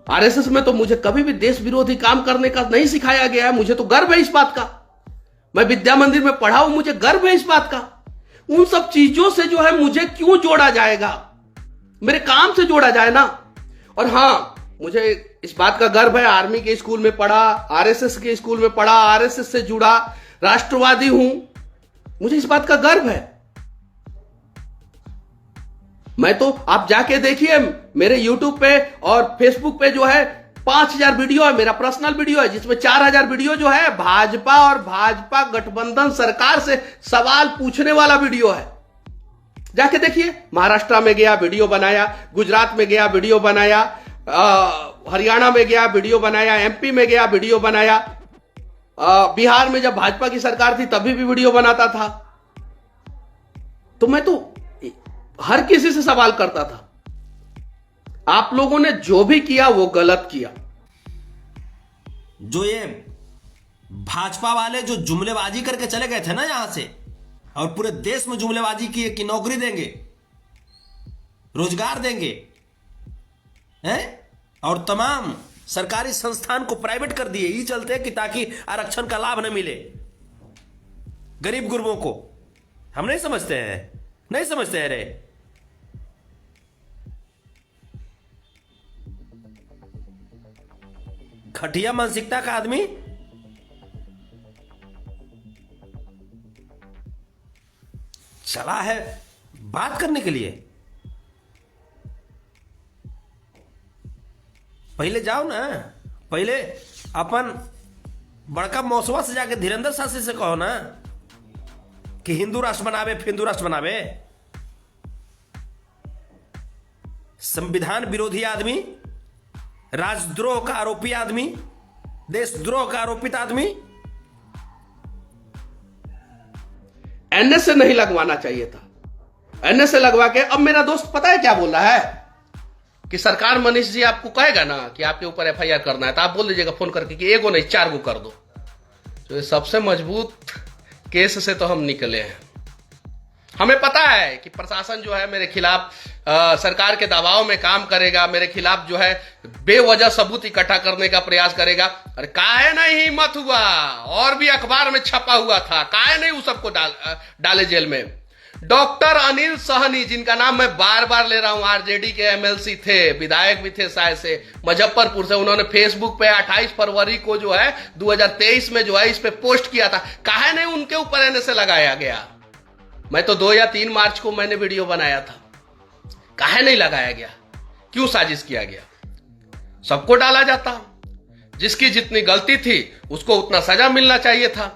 आरएसएस में तो मुझे कभी भी देश विरोधी काम करने का नहीं सिखाया गया है। मुझे तो गर्व है इस बात का। मैं विद्या मंदिर में पढ़ा हूं, मुझे गर्व है इस बात का। उन सब चीजों से जो है मुझे क्यों जोड़ा जाएगा? मेरे काम से जोड़ा जाए ना। और हां, मुझे इस बात का गर्व है, आर्मी के स्कूल में पढ़ा, आरएसएस के स्कूल में पढ़ा, आरएसएस से जुड़ा, राष्ट्रवादी हूं, मुझे इस बात का गर्व है। मैं तो, आप जाके देखिए मेरे YouTube पे और Facebook पे जो है 5000 वीडियो है, मेरा पर्सनल वीडियो है, जिसमें 4000 वीडियो जो है भाजपा और भाजपा गठबंधन सरकार से सवाल पूछने वाला वीडियो है। जाके देखिए। महाराष्ट्र में गया वीडियो बनाया, गुजरात में गया वीडियो बनाया, हरियाणा में गया वीडियो बनाया, एमपी में गया वीडियो बनाया, बिहार में जब भाजपा की सरकार थी तभी भी वीडियो बनाता था। तो मैं तो हर किसी से सवाल करता था। आप लोगों ने जो भी किया वो गलत किया। जो ये भाजपा वाले जो जुमलेबाजी करके चले गए थे ना यहां से, और पूरे देश में जुमलेबाजी की कि नौकरी देंगे, रोजगार देंगे, हैं, और तमाम सरकारी संस्थान को प्राइवेट कर दिए, ये चलते कि ताकि आरक्षण का लाभ न मिले गरीब गुरबों को। हम नहीं समझते हैं, नहीं समझते हैं रे। घटिया मानसिकता का आदमी चला है बात करने के लिए। पहले जाओ ना, पहले अपन बड़का मौसवा से जाके धीरेन्द्र शासी से कहो ना कि हिंदू राष्ट्र बनावे, हिंदू राष्ट्र बनावे। संविधान विरोधी आदमी, राजद्रोह का आरोपी आदमी, देशद्रोह का आरोपित आदमी। एनएसए नहीं लगवाना चाहिए था। एनएसए लगवा के, अब मेरा दोस्त पता है क्या बोल रहा है कि सरकार मनीष जी आपको कहेगा ना कि आपके ऊपर एफआईआर करना है तो आप बोल दीजिएगा फोन करके कि एगो नहीं 4 गो कर दो। तो ये सबसे मजबूत केस से तो हम निकले हैं। हमें पता है कि प्रशासन जो है मेरे खिलाफ सरकार के दबाव में काम करेगा, मेरे खिलाफ जो है बेवजह सबूत इकट्ठा करने का प्रयास करेगा। अरे काहे नहीं हिम्मत हुआ? और भी अखबार में छपा हुआ था, काहे नहीं उस सबको डाले जेल में? डॉक्टर अनिल सहनी, जिनका नाम मैं बार बार ले रहा हूं, आरजेडी के एमएलसी थे, विधायक भी थे शायद से, मुजफ्फरपुर से, उन्होंने फेसबुक पे 28 फरवरी को जो है 2023 में जो है इस पे पोस्ट किया था। काहे नहीं उनके ऊपर एनएसए लगाया गया? मैं तो 2 या 3 मार्च को मैंने वीडियो बनाया था। काहे नहीं लगाया गया? क्यों साजिश किया गया? सबको डाला जाता, जिसकी जितनी गलती थी उसको उतना सजा मिलना चाहिए था।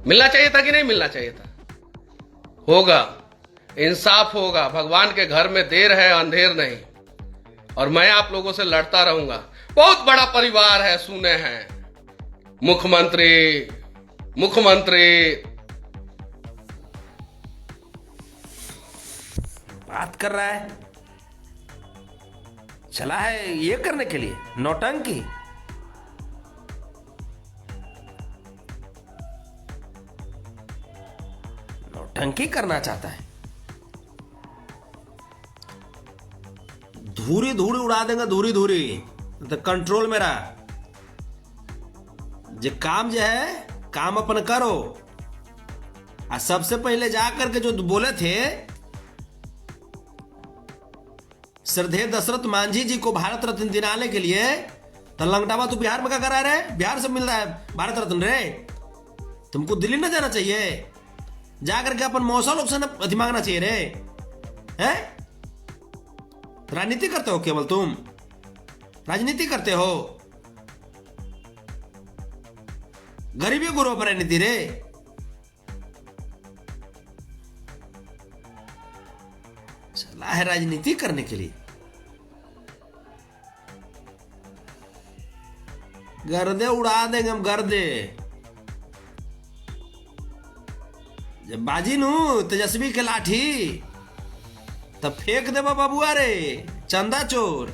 मिलना चाहिए था कि नहीं मिलना चाहिए था? होगा, इंसाफ होगा। भगवान के घर में देर है, अंधेर नहीं। और मैं आप लोगों से लड़ता रहूंगा। बहुत बड़ा परिवार है, सुने हैं, मुख्यमंत्री बात कर रहा है, चला है ये करने के लिए, नौटंकी। नौटंकी करना चाहता है। धूरी धूरी उड़ा देंगे, धूरी धूरी। तो कंट्रोल में रहा। जे काम जो है काम अपन करो। और सबसे पहले जाकर के जो बोले थे श्रद्धेय दशरथ मांझी जी को भारत रत्न दिलाने के लिए, तो लंगटावा तू बिहार में क्या करा रहे? बिहार से मिल रहा है भारत रत्न रे। तुमको दिल्ली ना जाना चाहिए? जाकर के अपन मौसा लोग से अति मांगना चाहिए रे। हैं? राजनीति करते हो केवल तुम, राजनीति करते हो। गरीबी गुरु पर राजनीति रे। चला है राजनीति करने के लिए। गर्दे उड़ा देंगे हम, गर्दे। जब बाजी नू तेजस्वी के लाठी तब फेंक देबा बबुआ रे, चंदा चोर।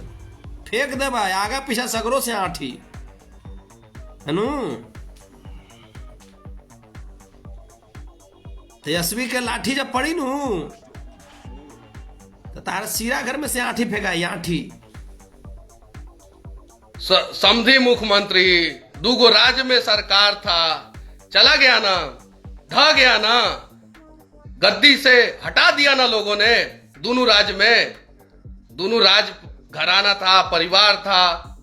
फेंक देबा आगा पीछा सगरों से आठी है। तेजस्वी के लाठी जब पड़ी नू तो तार सीरा घर में से आठी फेंका। आठी समझी मुख्यमंत्री, दूगो राज्य में सरकार था, चला गया ना, ढह गया ना, गद्दी से हटा दिया ना लोगों ने। दोनों राज्य में, दोनों राज्य घराना था, परिवार था।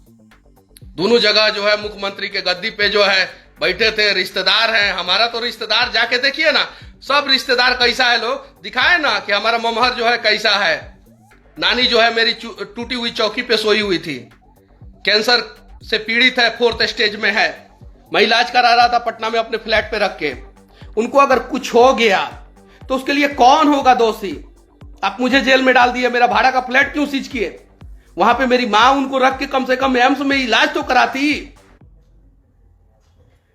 दोनों जगह जो है मुख्यमंत्री के गद्दी पे जो है बैठे थे, रिश्तेदार हैं। हमारा तो रिश्तेदार जाके देखिए ना, सब रिश्तेदार कैसा है, लोग दिखाए ना कि हमारा ममहर जो है कैसा है। नानी जो है मेरी टूटी हुई चौकी पे सोई हुई थी, कैंसर से पीड़ित है, 4th स्टेज में है। मैं इलाज करा रहा था पटना में अपने फ्लैट पे रख के। उनको अगर कुछ हो गया तो उसके लिए कौन होगा दोषी? आप मुझे जेल में डाल दिए, मेरा भाड़ा का फ्लैट क्यों सीज किए? वहां पे मेरी मां उनको रख के कम से कम एम्स में इलाज तो कराती,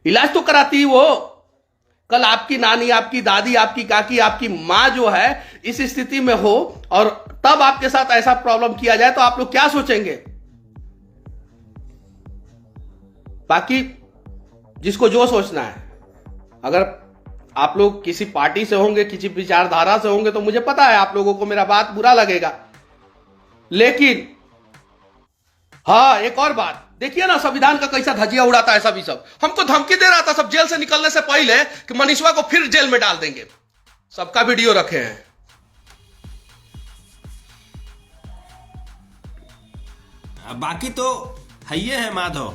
इलाज तो कराती वो। कल आपकी नानी, आपकी दादी, आपकी काकी, आपकी मां जो है इस स्थिति में हो और तब आपके साथ ऐसा प्रॉब्लम किया जाए तो आप लोग क्या सोचेंगे? बाकी जिसको जो सोचना है, अगर आप लोग किसी पार्टी से होंगे, किसी विचारधारा से होंगे, तो मुझे पता है आप लोगों को मेरा बात बुरा लगेगा। लेकिन हाँ, एक और बात देखिए ना, संविधान का कैसा धजिया उड़ाता है सभी। सब हमको धमकी दे रहा था सब जेल से निकलने से पहले कि मनीषवा को फिर जेल में डाल देंगे। सबका वीडियो रखे हैं। बाकी तो है ये है माधव।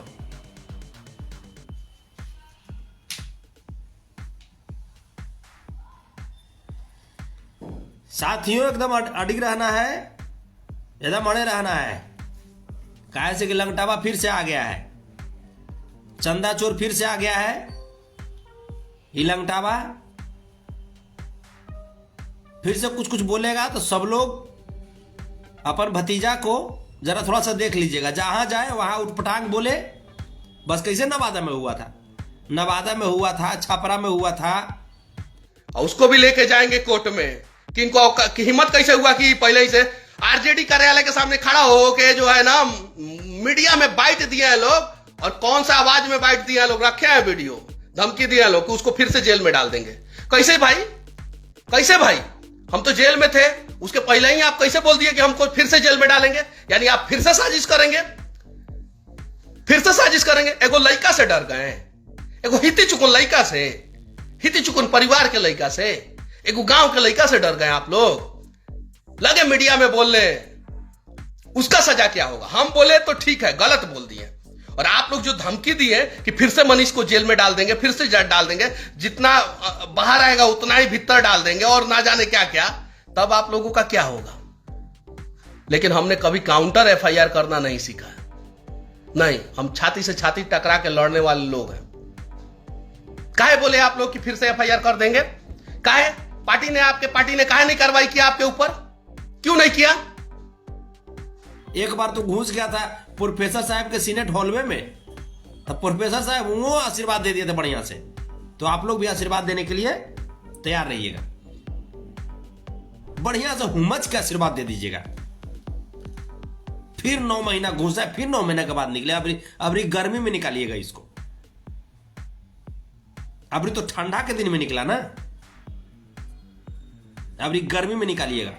साथियों एकदम अडिग रहना है, एकदम अड़े रहना है। काहे से कि लंगटावा फिर से आ गया है, चंदा चोर फिर से आ गया है। ये लंगटावा फिर से कुछ कुछ बोलेगा तो सब लोग अपन भतीजा को जरा थोड़ा सा देख लीजिएगा। जहां जाए वहां उठपटांग बोले। बस कैसे नवादा में हुआ था, नवादा में हुआ था, छपरा में हुआ था। और उसको भी लेके जाएंगे कोर्ट में कि इनको की हिम्मत कैसे हुआ कि पहले ही से आरजेडी कार्यालय के सामने खड़ा हो के जो है ना मीडिया में बाइट दिए हैं लोग। और कौन सा आवाज में बाइट दिया है लोग, रखे हैं वीडियो। धमकी दिया लोग कि उसको फिर से जेल में डाल देंगे। कैसे भाई, कैसे भाई? हम तो जेल में थे, उसके पहले ही आप कैसे बोल दिए कि हमको फिर से जेल में डालेंगे? यानी आप फिर से साजिश करेंगे, फिर से साजिश करेंगे। एगो लड़का से डर गए, एगो हिती चुकुन लड़का से, हिती चुकुन परिवार के लड़का से, एगो गांव के लड़का से डर गए आप लोग। लगे मीडिया में बोलने, उसका सजा क्या होगा? हम बोले तो ठीक है, गलत बोल दिए। और आप लोग जो धमकी दिए कि फिर से मनीष को जेल में डाल देंगे, फिर से डाल देंगे, जितना बाहर आएगा उतना ही भीतर डाल देंगे और ना जाने क्या क्या, तब आप लोगों का क्या होगा? लेकिन हमने कभी काउंटर एफआईआर करना नहीं सीखा। नहीं, हम छाती से छाती टकरा के लड़ने वाले लोग हैं। काहे बोले आप लोग कि फिर से एफआईआर कर देंगे? काहे पार्टी ने, आपके पार्टी ने काहे नहीं कार्रवाई किया आपके ऊपर? क्यों नहीं किया? एक बार तो घुस गया था प्रोफेसर साहब के सीनेट हॉलवे में, तब प्रोफेसर साहब वो आशीर्वाद दे दिए थे बढ़िया से। तो आप लोग भी आशीर्वाद देने के लिए तैयार रहिएगा, बढ़िया से हुमच के आशीर्वाद दे दीजिएगा। फिर 9 महीना घुसा, फिर 9 महीने के बाद निकले। अबरी गर्मी में निकालिएगा इसको। अबरी तो ठंडा के दिन में निकला ना, अबरी गर्मी में निकालिएगा।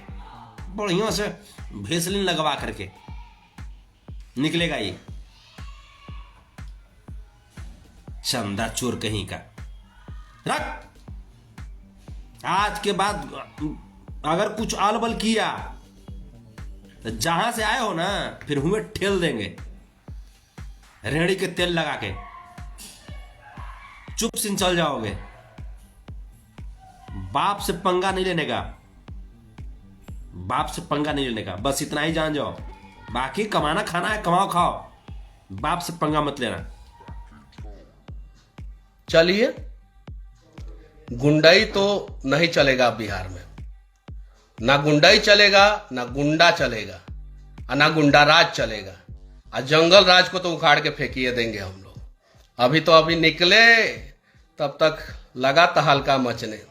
बढ़िया से भेसलिन लगवा करके निकलेगा ये। चंदा चोर कहीं का। रख, आज के बाद अगर कुछ आलबल किया तो जहां से आए हो ना, फिर हुए ठेल देंगे रेड़ी के तेल लगा के। चुप सिंह चल जाओगे। बाप से पंगा नहीं लेने का, बाप से पंगा नहीं लेने का, बस इतना ही जान जाओ। बाकी कमाना खाना है, कमाओ खाओ, बाप से पंगा मत लेना। चलिए, गुंडाई तो नहीं चलेगा बिहार में। ना गुंडाई चलेगा, ना गुंडा चलेगा, और ना गुंडा राज चलेगा। और जंगल राज को तो उखाड़ के फेंकिए देंगे हम लोग। अभी निकले, तब तक लगा था हल्का मचने।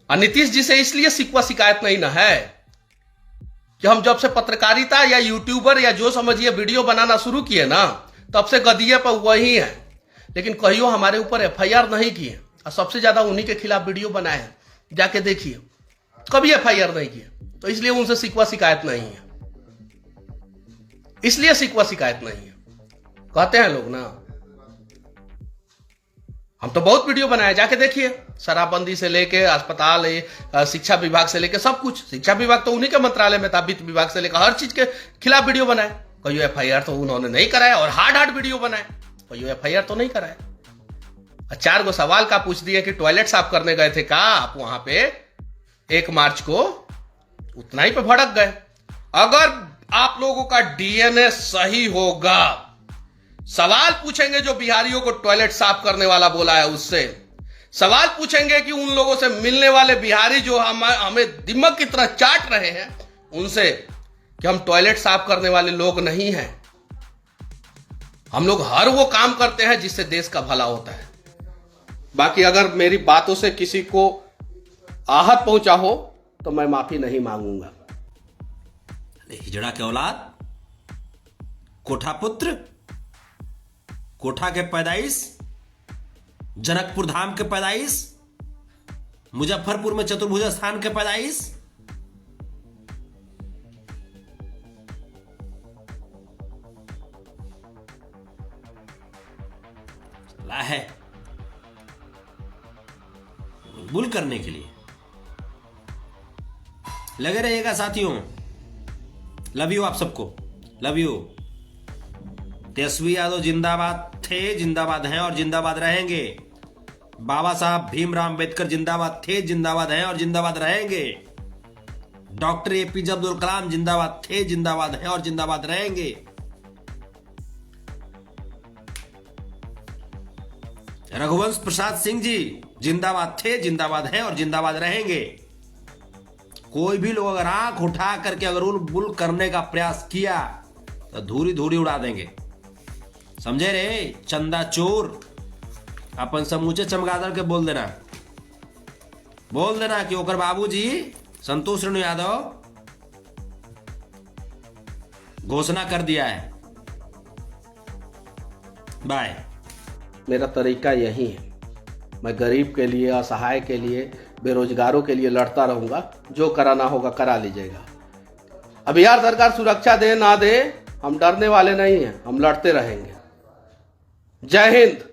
और नीतीश जी से इसलिए शिकवा शिकायत नहीं ना है कि हम जब से पत्रकारिता या यूट्यूबर या जो समझिए वीडियो बनाना शुरू किए ना, तब से गदिये पर वही है। लेकिन कहियो हमारे ऊपर एफआईआर नहीं किए, और सबसे ज्यादा उन्हीं के खिलाफ वीडियो बनाए हैं। जाके देखिए, कभी एफआईआर नहीं किए। तो इसलिए उनसे शिकवा शिकायत नहीं है, इसलिए शिकवा शिकायत नहीं है। कहते हैं लोग ना, हम तो बहुत वीडियो बनाए, जाके देखिए। शराबबंदी से लेके अस्पताल, शिक्षा विभाग से लेके सब कुछ। शिक्षा विभाग तो उन्हीं के मंत्रालय में था, वित्त विभाग से लेकर हर चीज के खिलाफ वीडियो बनाए। कहियो एफआईआर तो उन्होंने नहीं कराया, और हार्ड वीडियो बनाए। कहियो एफआईआर तो नहीं कराया। 4 सवाल का पूछ दिए कि टॉयलेट साफ करने गए थे का आप वहां पे 1 मार्च को, उतना ही पे भड़क गए। अगर आप लोगों का डीएनए सही होगा, सवाल पूछेंगे जो बिहारियों को टॉयलेट साफ करने वाला बोला है उससे। सवाल पूछेंगे कि उन लोगों से मिलने वाले बिहारी जो हमें दिमाग की तरह चाट रहे हैं उनसे, कि हम टॉयलेट साफ करने वाले लोग नहीं हैं। हम लोग हर वो काम करते हैं जिससे देश का भला होता है। बाकी अगर मेरी बातों से किसी को आहत पहुंचा हो तो मैं माफी नहीं मांगूंगा। हिजड़ा के औलाद, कोठा पुत्र, कोठा के पैदाइश, जनकपुर धाम के पैदाइश, मुजफ्फरपुर में चतुर्भुज स्थान के पैदाइश। चला है बुल करने के लिए। लगे रहिएगा साथियों। लव यू आप सबको, लव यू। तेजस्वी यादव जिंदाबाद थे, जिंदाबाद हैं और जिंदाबाद रहेंगे। बाबा साहब भीमराव अंबेडकर जिंदाबाद थे, जिंदाबाद हैं और जिंदाबाद रहेंगे। डॉक्टर एपीजे अब्दुल कलाम जिंदाबाद थे, जिंदाबाद हैं और जिंदाबाद रहेंगे। रघुवंश प्रसाद सिंह जी जिंदाबाद थे, जिंदाबाद हैं और जिंदाबाद रहेंगे। कोई भी लोग अगर आंख उठा करके अगर उल बुल करने का प्रयास किया तो धूरी धूरी उड़ा देंगे, समझे रे चंदा चोर। अपन समूचे चमगादड़ के बोल देना कि ओकर बाबूजी संतोष रेणु यादव घोषणा कर दिया है। बाय। मेरा तरीका यही है, मैं गरीब के लिए, असहाय के लिए, बेरोजगारों के लिए लड़ता रहूंगा। जो कराना होगा करा लीजिएगा। अब बिहार सरकार सुरक्षा दे ना दे, हम डरने वाले नहीं हैं, हम लड़ते रहेंगे। जय हिंद।